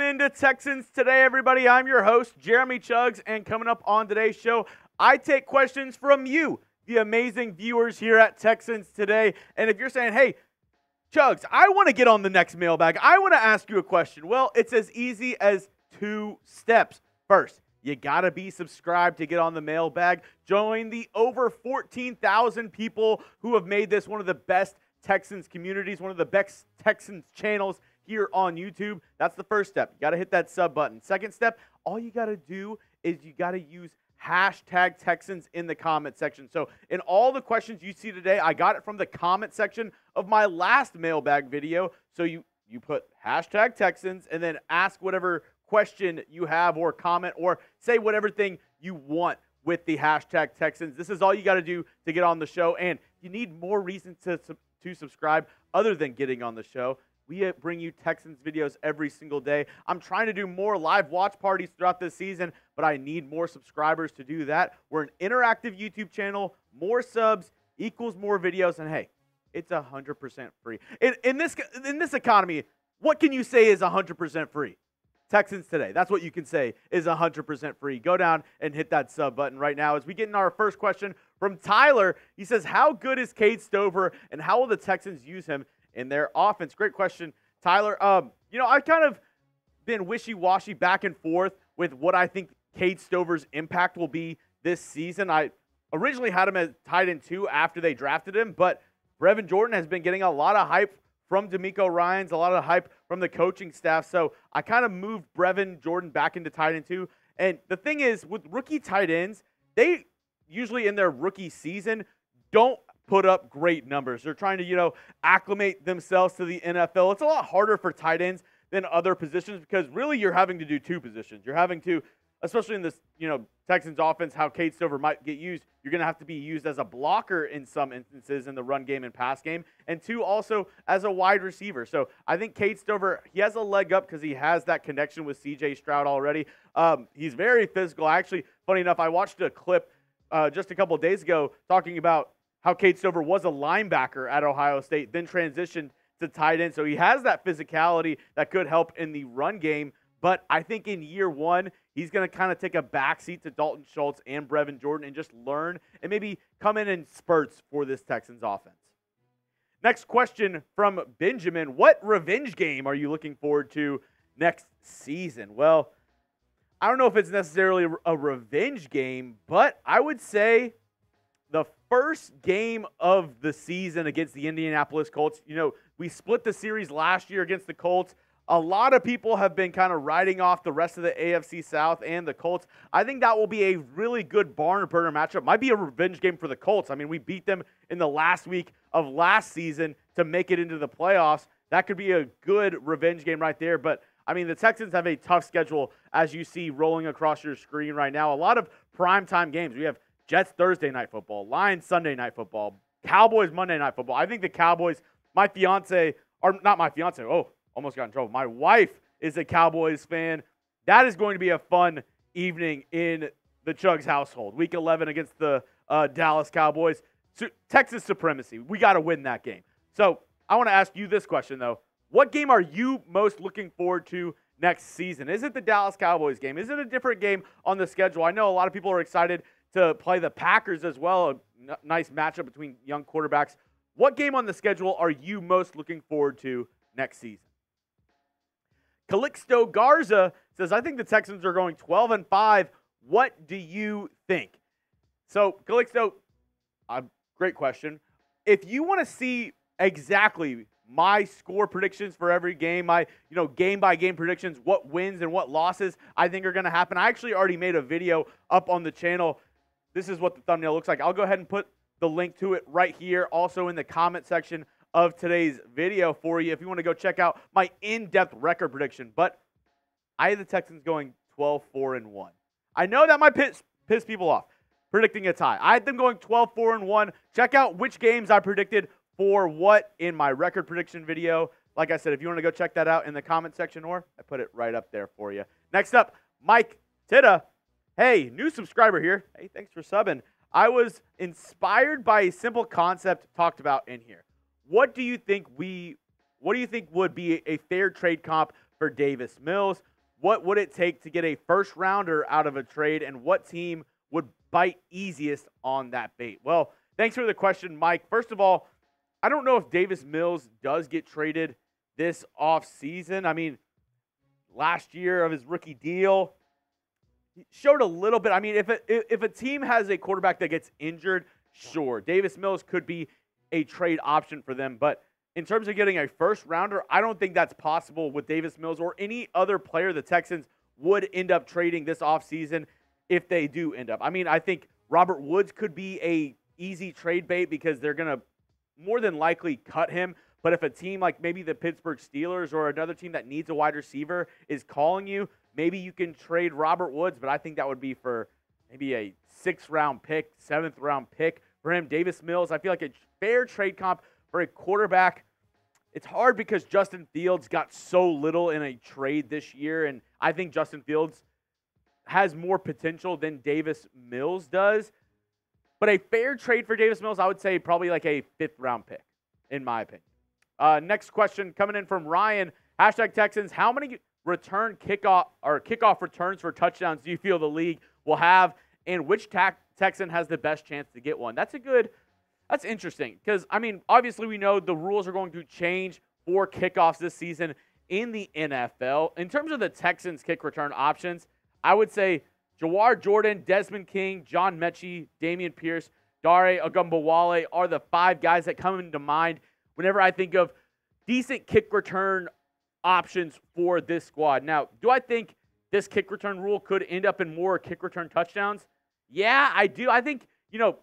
into Texans Today, everybody. I'm your host, Jeremy Chuggs, and coming up on today's show, I take questions from you, the amazing viewers here at Texans Today. And if you're saying, hey, Chuggs, I want to get on the next mailbag, I want to ask you a question, well, it's as easy as 2 steps. First, you got to be subscribed to get on the mailbag. Join the over 14,000 people who have made this one of the best Texans communities, one of the best Texans channels here on YouTube. That's the first step. You got to hit that sub button. Second step, all you got to do is you got to use hashtag Texans in the comment section. So in all the questions you see today, I got it from the comment section of my last mailbag video. So you put hashtag Texans and then ask whatever question you have or comment or say whatever thing you want with the hashtag Texans. This is all you got to do to get on the show. And you need more reason to subscribe other than getting on the show. We bring you Texans videos every single day. I'm trying to do more live watch parties throughout this season, but I need more subscribers to do that. We're an interactive YouTube channel. More subs equals more videos, and hey, it's 100% free. In this economy, what can you say is 100% free? Texans Today. That's what you can say is 100% free. Go down and hit that sub button right now. As we get in our first question from Tyler, he says, how good is Cade Stover, and how will the Texans use him in their offense? Great question, Tyler. I've kind of been wishy-washy back and forth with what I think Cade Stover's impact will be this season. I originally had him as tight end 2 after they drafted him, but Revin Jordan has been getting a lot of hype from D'Amico Ryans, a lot of hype from the coaching staff. So I kind of moved Brevin Jordan back into tight end 2. And the thing is, with rookie tight ends, they usually in their rookie season don't put up great numbers. They're trying to, acclimate themselves to the NFL. It's a lot harder for tight ends than other positions because really you're having to do 2 positions. You're having to, especially in this, Texans offense, how Cade Stover might get used, you're going to have to be used as a blocker in some instances in the run game and pass game, and 2, also as a wide receiver. So I think Cade Stover, he has a leg up because he has that connection with C.J. Stroud already. He's very physical. Actually, funny enough, I watched a clip just a couple of days ago talking about how Cade Stover was a linebacker at Ohio State, then transitioned to tight end. So he has that physicality that could help in the run game. But I think in year 1, he's going to kind of take a backseat to Dalton Schultz and Brevin Jordan and just learn and maybe come in spurts for this Texans offense. Next question from Benjamin. What revenge game are you looking forward to next season? Well, I don't know if it's necessarily a revenge game, but I would say the first game of the season against the Indianapolis Colts. We split the series last year against the Colts. A lot of people have been kind of writing off the rest of the AFC South and the Colts. I think that will be a really good barn burner matchup. Might be a revenge game for the Colts. I mean, we beat them in the last week of last season to make it into the playoffs. That could be a good revenge game right there. But, I mean, the Texans have a tough schedule, as you see rolling across your screen right now. A lot of primetime games. We have Jets Thursday Night Football, Lions Sunday Night Football, Cowboys Monday Night Football. I think the Cowboys, my fiance, or not my fiance, almost got in trouble. My wife is a Cowboys fan. That is going to be a fun evening in the Chuggs household. Week 11 against the Dallas Cowboys. Texas supremacy. We got to win that game. So I want to ask you this question, though. What game are you most looking forward to next season? Is it the Dallas Cowboys game? Is it a different game on the schedule? I know a lot of people are excited to play the Packers as well. A nice matchup between young quarterbacks. What game on the schedule are you most looking forward to next season? Calixto Garza says, I think the Texans are going 12-5. What do you think? So, Calixto, great question. If you want to see exactly my score predictions for every game, my game-by-game predictions, what wins and what losses I think are going to happen, I actually already made a video up on the channel. This is what the thumbnail looks like. I'll go ahead and put the link to it right here, also in the comment section of today's video for you if you want to go check out my in-depth record prediction. But I have the Texans going 12-4-1. I know that might piss people off, predicting a tie. I had them going 12-4-1. Check out which games I predicted for what in my record prediction video. Like I said, if you want to go check that out in the comment section, or I put it right up there for you. Next up, Mike Titta. Hey, new subscriber here. Hey, thanks for subbing. I was inspired by a simple concept talked about in here. What do you think would be a fair trade comp for Davis Mills? what would it take to get a first rounder out of a trade, and what team would bite easiest on that bait? Well, thanks for the question, Mike. First of all, I don't know if Davis Mills does get traded this offseason. I mean, last year of his rookie deal, he showed a little bit. I mean, if a team has a quarterback that gets injured, sure, Davis Mills could be a trade option for them. But in terms of getting a first rounder, I don't think that's possible with Davis Mills or any other player the Texans would end up trading this offseason if they do end up. I mean, I think Robert Woods could be a easy trade bait because they're going to more than likely cut him. But if a team like maybe the Pittsburgh Steelers or another team that needs a wide receiver is calling you, maybe you can trade Robert Woods. But I think that would be for maybe a 6th-round pick, 7th-round pick for him. Davis Mills, I feel like a fair trade comp for a quarterback. It's hard because Justin Fields got so little in a trade this year, and I think Justin Fields has more potential than Davis Mills does. But a fair trade for Davis Mills, I would say probably like a 5th-round pick, in my opinion. Next question coming in from Ryan. #Texans, how many kickoff returns for touchdowns do you feel the league will have, and which Texan has the best chance to get one? That's interesting because, I mean, obviously we know the rules are going to change for kickoffs this season in the NFL. In terms of the Texans kick return options, I would say Jawhar Jordan, Desmond King, John Metchie, Dameon Pierce, Dare Ogunbowale are the 5 guys that come into mind whenever I think of decent kick return options for this squad. Now, do I think this kick return rule could end up in more kick return touchdowns? Yeah, I do. I think,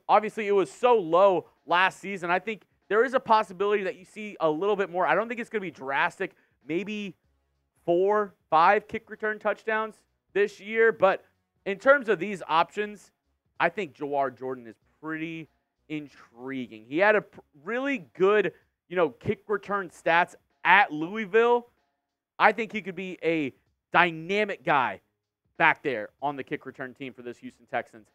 obviously it was so low last season. I think there is a possibility that you see a little bit more. I don't think it's going to be drastic. Maybe 4, 5 kick return touchdowns this year. But in terms of these options, I think Jawhar Jordan is pretty intriguing. He had a really good, kick return stats at Louisville. I think he could be a dynamic guy back there on the kick return team for this Houston Texans.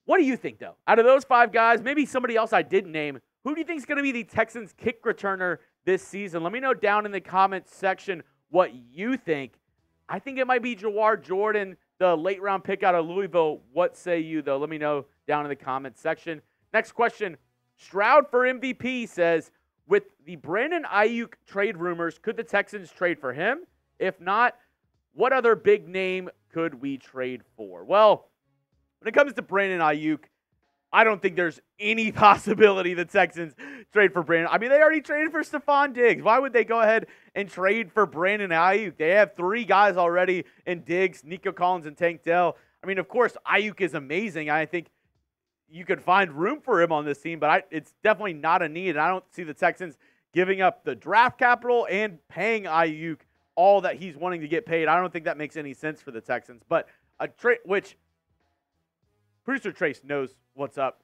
What do you think, though? Out of those 5 guys, maybe somebody else I didn't name, who do you think is going to be the Texans kick returner this season? Let me know down in the comments section what you think. I think it might be Jawhar Jordan, the late-round pick out of Louisville. What say you, though? Let me know down in the comments section. Next question. Stroud for MVP says, with the Brandon Ayuk trade rumors, could the Texans trade for him? If not, what other big name could we trade for? Well, when it comes to Brandon Ayuk, I don't think there's any possibility the Texans trade for Brandon. I mean, they already traded for Stephon Diggs. Why would they go ahead and trade for Brandon Ayuk? They have 3 guys already in Diggs, Nico Collins, and Tank Dell. I mean, of course, Ayuk is amazing. I think you could find room for him on this team, but it's definitely not a need. And I don't see the Texans giving up the draft capital and paying Ayuk all that he's wanting to get paid. I don't think that makes any sense for the Texans. But a trade, which producer Trace knows what's up.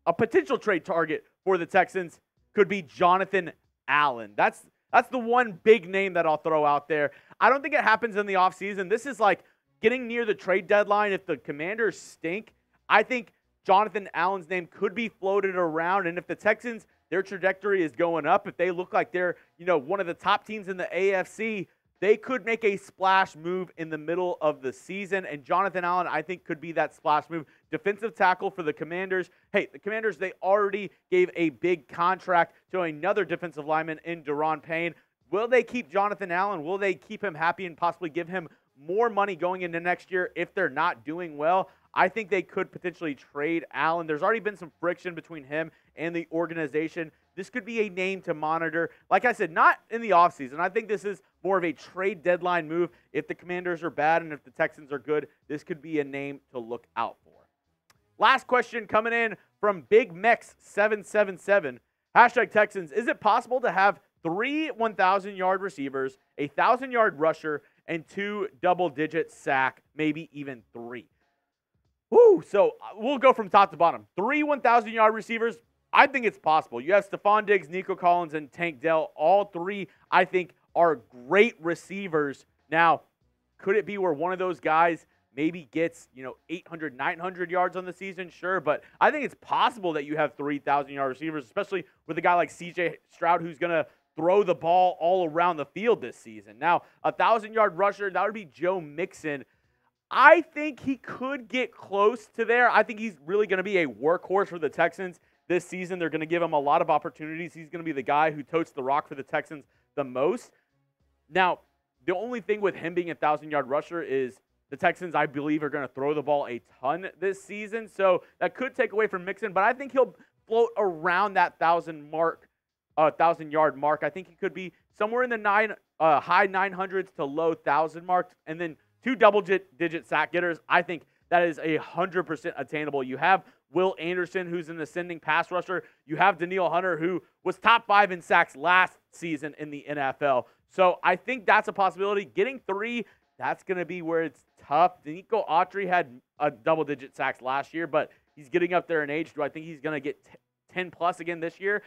A potential trade target for the Texans could be Jonathan Allen. That's the one big name that I'll throw out there. I don't think it happens in the offseason. This is like getting near the trade deadline. If the Commanders stink, I think Jonathan Allen's name could be floated around. And if the Texans, their trajectory is going up, if they look like they're, one of the top teams in the AFC, they could make a splash move in the middle of the season. And Jonathan Allen, I think, could be that splash move. Defensive tackle for the Commanders. Hey, the Commanders, they already gave a big contract to another defensive lineman in Daron Payne. Will they keep Jonathan Allen? Will they keep him happy and possibly give him more money going into next year if they're not doing well? I think they could potentially trade Allen. There's already been some friction between him and the organization. This could be a name to monitor. Like I said, not in the offseason. I think this is more of a trade deadline move. If the Commanders are bad and if the Texans are good, this could be a name to look out for. Last question coming in from Big Mex 777. #Texans, is it possible to have 3 1,000-yard receivers, a 1,000-yard rusher, and 2 double-digit sack, maybe even 3? Woo! So we'll go from top to bottom. 3 1,000-yard receivers, I think it's possible. You have Stephon Diggs, Nico Collins, and Tank Dell. All 3, I think, are great receivers. Now, could it be where one of those guys maybe gets, 800, 900 yards on the season? Sure, but I think it's possible that you have 3,000-yard receivers, especially with a guy like C.J. Stroud who's going to throw the ball all around the field this season. Now, a 1,000-yard rusher, that would be Joe Mixon. I think he could get close to there. I think he's really going to be a workhorse for the Texans this season. They're going to give him a lot of opportunities. He's going to be the guy who totes the rock for the Texans the most. Now, the only thing with him being a 1,000-yard rusher is the Texans, I believe, are going to throw the ball a ton this season. So that could take away from Mixon, but I think he'll float around that 1,000-yard mark. I think he could be somewhere in the high 900s to low 1,000 mark, and then 2 double-digit sack getters. I think that is 100% attainable. You have Will Anderson, who's an ascending pass rusher. You have Danielle Hunter, who was top 5 in sacks last season in the NFL. So I think that's a possibility. Getting 3, that's going to be where it's tough. Danico Autry had a double-digit sacks last year, but he's getting up there in age. Do I think he's going to get 10-plus again this year?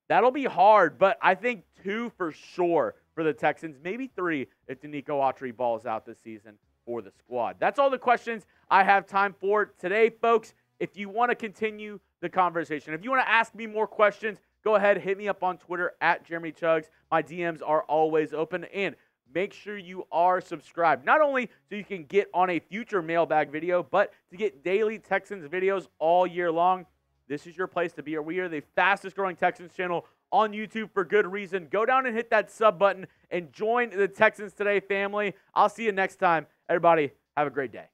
That'll be hard, but I think 2 for sure for the Texans, maybe 3 if Danico Autry balls out this season for the squad. That's all the questions I have time for today, folks. If you want to continue the conversation, if you want to ask me more questions, go ahead, hit me up on Twitter at Jeremy Chuggs. My DMs are always open, and make sure you are subscribed, not only so you can get on a future mailbag video, but to get daily Texans videos all year long. This is your place to be. We are the fastest growing Texans channel on YouTube for good reason. Go down and hit that sub button and join the Texans Today family. I'll see you next time. Everybody, have a great day.